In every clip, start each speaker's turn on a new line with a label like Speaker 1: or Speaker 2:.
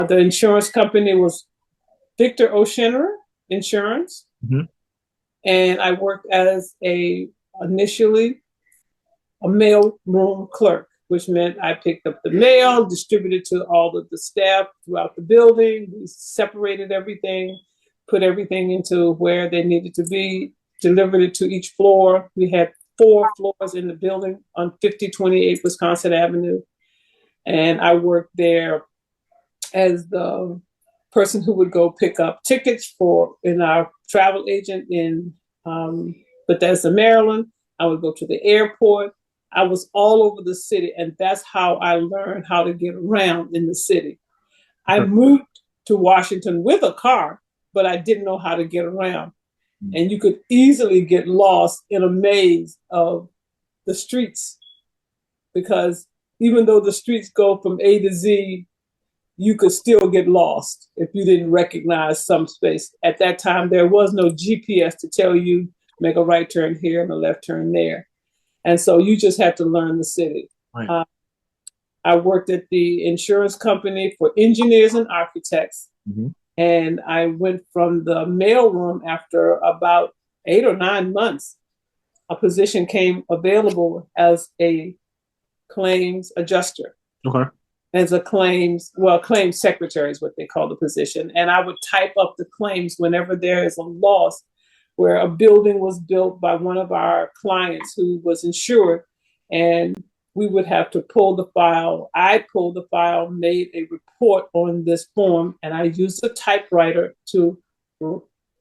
Speaker 1: The insurance company was Victor O'Shenerer Insurance,
Speaker 2: Hmm.
Speaker 1: and I worked as initially a mail room clerk, which meant I picked up the mail, distributed to all of the staff throughout the building. We separated everything, put everything into where they needed to be, delivered it to each floor. We had 4 floors in the building on 5028 Wisconsin Avenue. And I worked there as the person who would go pick up tickets for in our travel agent in Bethesda, Maryland. I would go to the airport. I was all over the city, and that's how I learned how to get around in the city. I
Speaker 2: Okay.
Speaker 1: moved to Washington with a car, but I didn't know how to get around. And you could easily get lost in a maze of the streets because even though the streets go from A to Z, you could still get lost if you didn't recognize some space. At that time, there was no GPS to tell you make a right turn here and a left turn there. And so you just had to learn the city.
Speaker 2: Right.
Speaker 1: Uh, I worked at the insurance company for engineers and architects.
Speaker 2: Hmm.
Speaker 1: And I went from the mailroom after about 8 or 9 months. A position came available as a claims adjuster,
Speaker 2: Okay.
Speaker 1: as claims secretary is what they call the position. And I would type up the claims whenever there is a loss where a building was built by one of our clients who was insured. And we would have to pull the file. I pulled the file, made a report on this form, and I used a typewriter to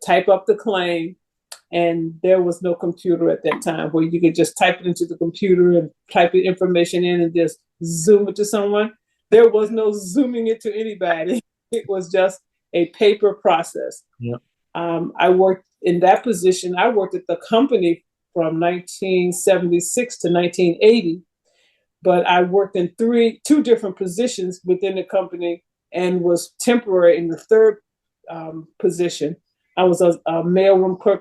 Speaker 1: type up the claim. And there was no computer at that time where you could just type it into the computer and type the information in and just zoom it to someone. There was no zooming it to anybody. It was just a paper process.
Speaker 2: Yeah.
Speaker 1: I worked in that position. I worked at the company from 1976 to 1980, but I worked in two different positions within the company and was temporary in the third position. I was a mailroom clerk.